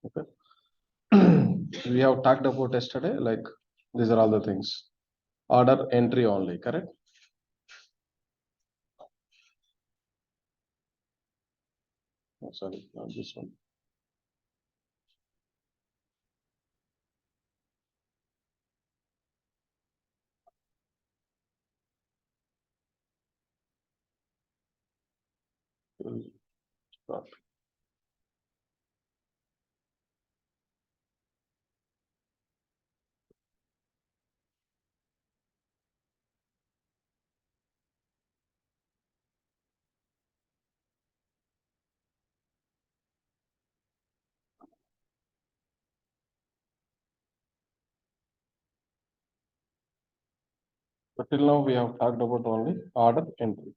Okay. We have talked about yesterday, like these are all the things. Order entry only, correct? Oh, sorry, not this one. Stop. But till now we have talked about only order entry,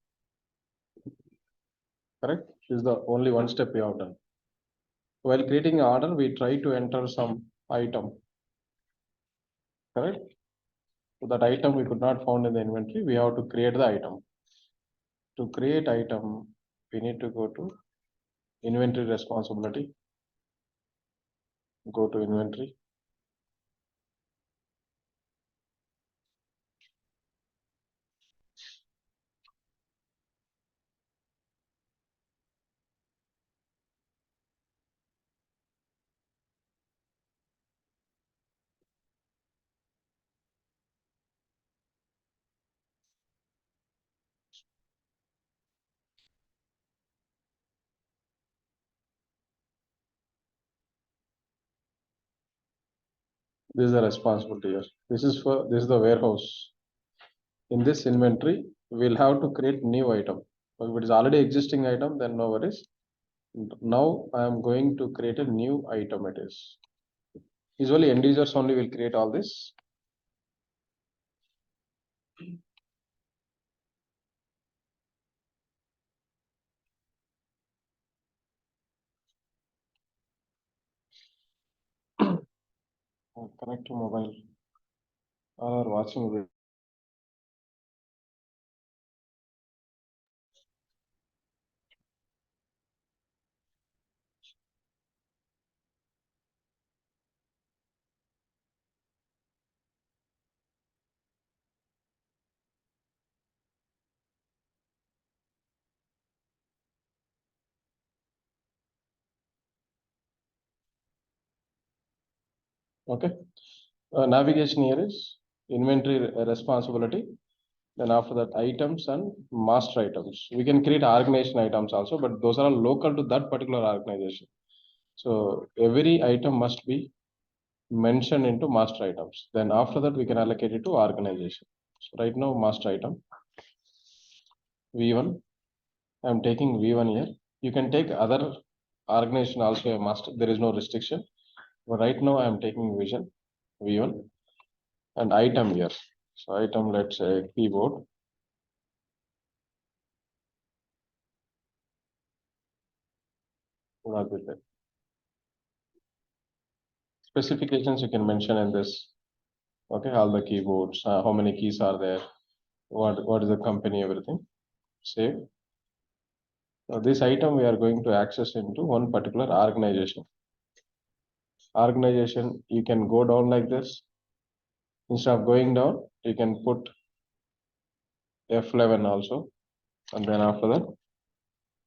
correct? This is the only one step we have done. While creating order, we try to enter some item, correct? So that item we could not found in the inventory, we have to create the item. To create item, we need to go to inventory responsibility, go to inventory. This is the responsibility here. This is the warehouse. In this inventory, we'll have to create new item. If it is already existing item, then no worries. Now I am going to create a new item. It is usually end users only will create all this. Connect to mobile or watching video. Okay. Navigation here is inventory responsibility. Then after that, items and master items. We can create organization items also, but those are local to that particular organization. So every item must be mentioned into master items. Then after that, we can allocate it to organization. So right now, master item V1. I'm taking V1 here. You can take other organization also a master. There is no restriction. But right now, I'm taking vision V1 and item here. So item, let's say keyboard. Specifications you can mention in this. Okay, all the keyboards, how many keys are there, what is the company, everything. Save. So this item we are going to access into one particular organization. Organization, you can go down like this. Instead of going down, you can put F11 also, and then after that,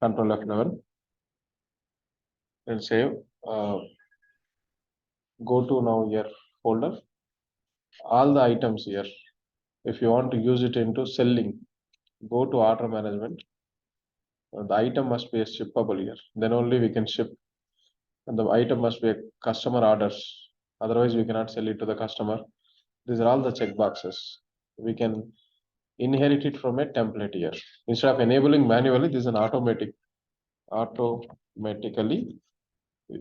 Control F11 and save. Go to now here folder. All the items here. If you want to use it into selling, go to order management. The item must be a shippable here. Then only we can ship. And the item must be a customer orders. Otherwise, we cannot sell it to the customer. These are all the check boxes. We can inherit it from a template here. Instead of enabling manually, this is an automatically,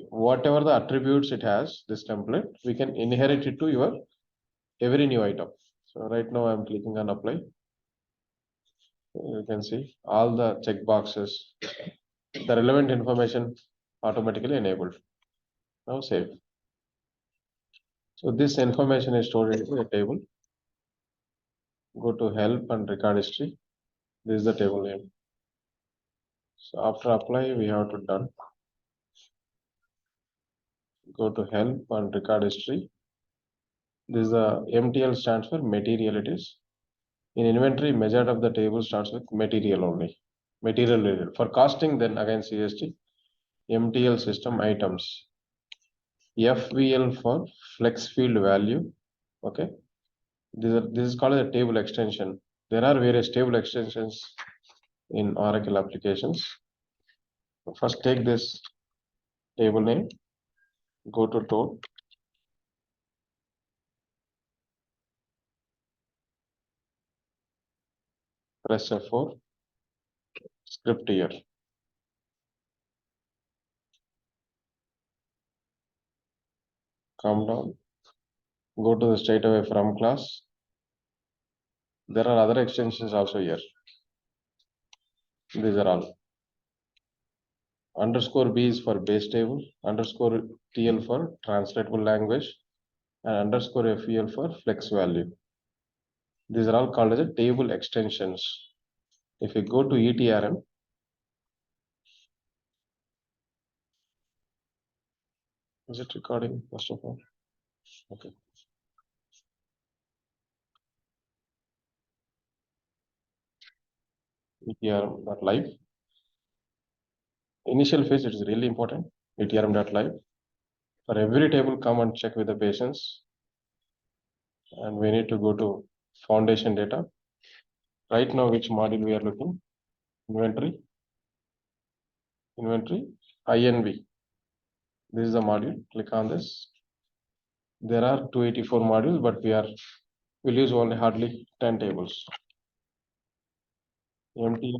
whatever the attributes it has, this template, we can inherit it to your every new item. So right now I'm clicking on apply. You can see all the check boxes, the relevant information automatically enabled. Now save. So this information is stored into a table. Go to help and record history. This is the table name. So after apply, we have to done. Go to help and record history. This is the MTL stands for material it is. In inventory, measured of the table starts with material only. Material related. For costing, then again CST, MTL system items. FVL for flex field value. Okay. This is called a table extension. There are various table extensions in Oracle applications. First, take this table name, go to tool, press F4, script here. Come down, go to the straight away from class. There are other extensions also here. These are all. Underscore B is for base table, underscore TL for translatable language, and underscore FEL for flex value. These are all called as a table extensions. If you go to ETRM, is it recording first of all? Okay. ETRM.live. Initial phase, it is really important. ETRM.live. For every table, come and check with the patients. And we need to go to foundation data. Right now, which module we are looking? Inventory. Inventory. INV. This is the module. Click on this. There are 284 modules, but we'll use only hardly 10 tables. Empty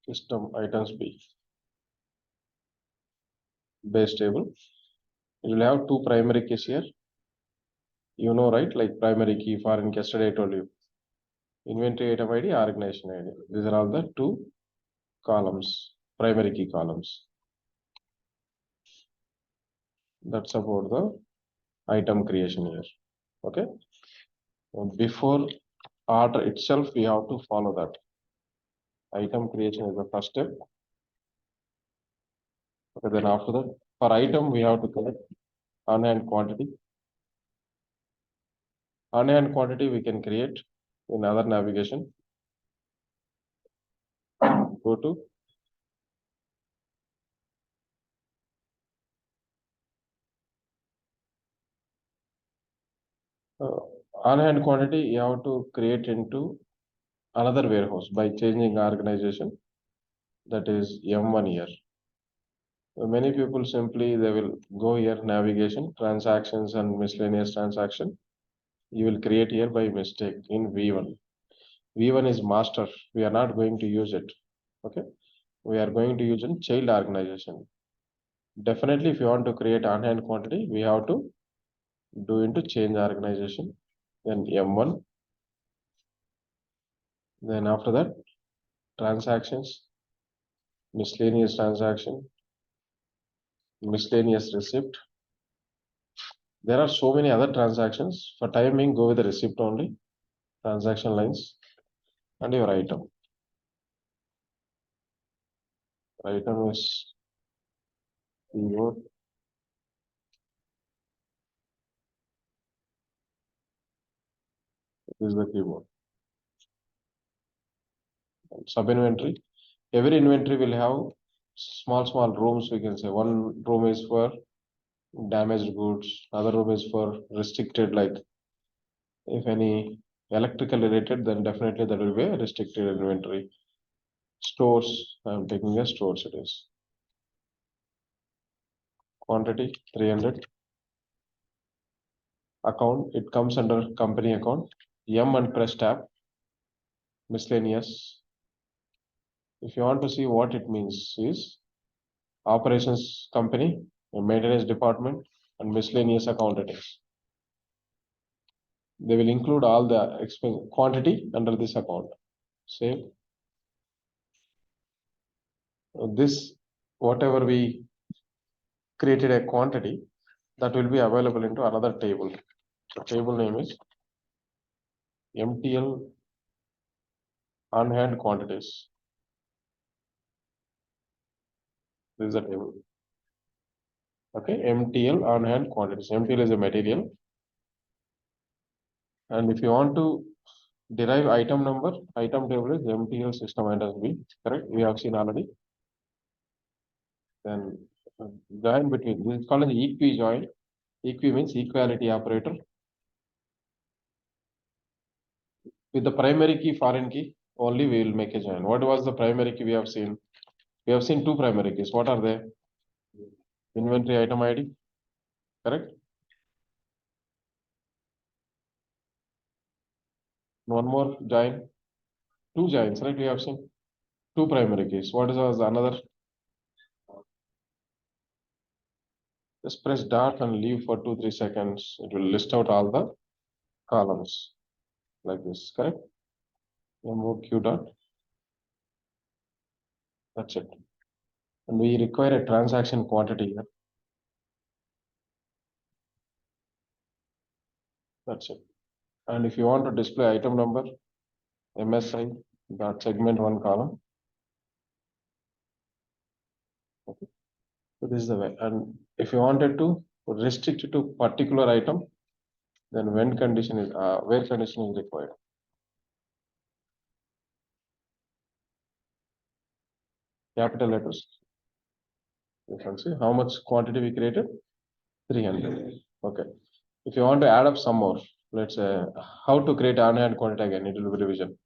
system items B. Base table. You will have two primary keys here. You know, right? Like primary key, foreign key, yesterday I told you. Inventory item ID, organization ID. These are all the two columns, primary key columns. That's about the item creation here. Okay. Before order itself, we have to follow that. Item creation is the first step. Okay, then after that, for item, we have to collect on-hand quantity. On-hand quantity we can create in other navigation. Go to on-hand quantity, you have to create into another warehouse by changing organization. That is M1 here. Many people simply they will go here navigation, transactions and miscellaneous transaction. You will create here by mistake in V1. V1 is master. We are not going to use it. Okay. We are going to use in child organization. Definitely, if you want to create on-hand quantity, we have to do into change organization. Then M1. Then after that, transactions, miscellaneous transaction, miscellaneous receipt. There are so many other transactions. For timing, go with the receipt only. Transaction lines and your item. Item is keyboard. This is the keyboard. Sub inventory. Every inventory will have small rooms. We can say one room is for damaged goods. Other room is for restricted. Like if any electrical related, then definitely that will be a restricted inventory. Stores. I'm taking a stores. It is quantity 300. Account. It comes under company account. M and press tab. Miscellaneous. If you want to see what it means is operations company, maintenance department, and miscellaneous account it is. They will include all the expense quantity under this account. Save. This, whatever we created a quantity, that will be available into another table. The table name is MTL on-hand quantities. This is the table. Okay, MTL on hand quantities. MTL is a material. And if you want to derive item number, item table is MTL system minus B. Correct? We have seen already. Then join between. This is called as equi join. Equi means equality operator. With the primary key, foreign key, only we will make a join. What was the primary key we have seen? We have seen two primary keys. What are they? Inventory item ID. Correct? One more join. Two joins, right? We have seen two primary keys. What is was another? Just press dot and leave for 2-3 seconds. It will list out all the columns like this. Correct? Move q dot. That's it. And we require a transaction quantity here. That's it. And if you want to display item number, MSI dot segment one column. Okay. So this is the way. And if you wanted to restrict it to particular item, then when condition is where condition is required. Capital letters. You can see how much quantity we created. 300. Okay. If you want to add up some more, let's say how to create on-hand quantity again, it will be revision.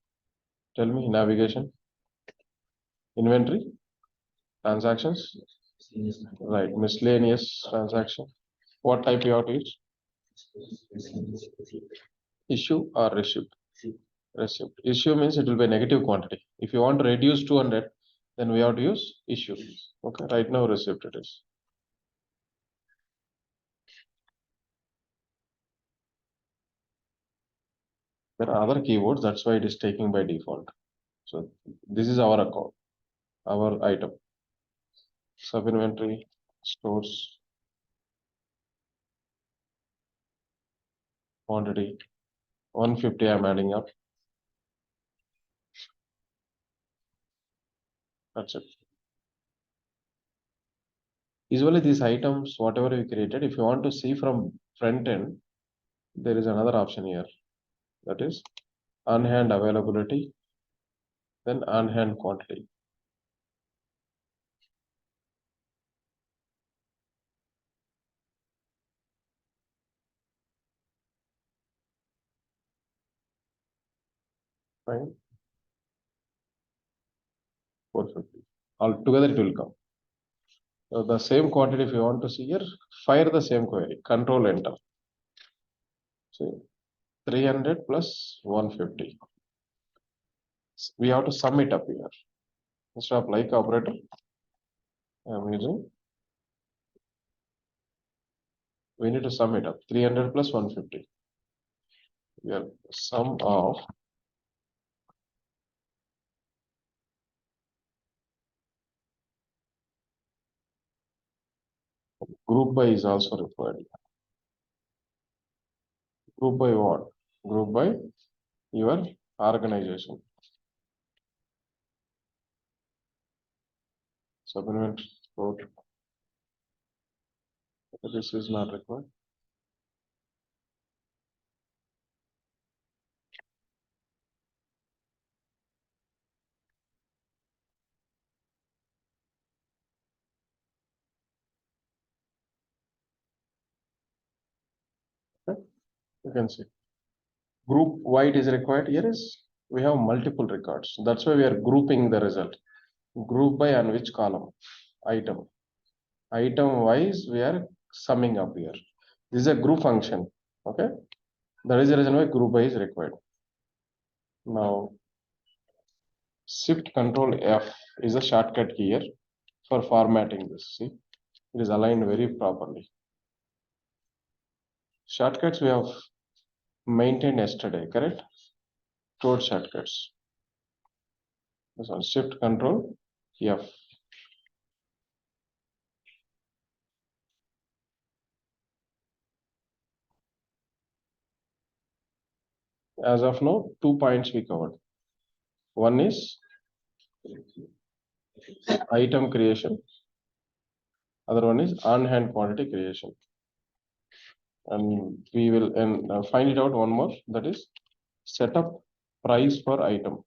Tell me navigation, inventory, transactions, right? Miscellaneous transaction. What type you have to use? Issue or receipt? Receipt. Issue means it will be a negative quantity. If you want to reduce 200, then we have to use issue. Okay. Right now receipt it is. There are other keywords. That's why it is taking by default. So this is our account, our item. Sub inventory, stores, quantity, 150 I'm adding up. That's it. Usually these items, whatever we created, if you want to see from front end, there is another option here. That is on-hand availability, then on-hand quantity. Fine. 450. Altogether it will come. So the same quantity, if you want to see here, fire the same query, control enter. So 300 plus 150. We have to sum it up here. Instead of like operator, I'm using, we need to sum it up. 300 plus 150. Here, sum of group by is also required. Group by what? Group by your organization. Supplement code. This is not required. Okay. You can see. Group wide is required. Here is we have multiple records. That's why we are grouping the result. Group by on which column? Item. Item wise, we are summing up here. This is a group function. Okay. That is the reason why group by is required. Now, Shift Control F is a shortcut key here for formatting this. See, it is aligned very properly. Shortcuts we have maintained yesterday, correct? Code shortcuts. This one, Shift Control F. As of now, 2 points we covered. One is item creation. Other one is on-hand quantity creation. And we will find it out one more, that is set up price per item.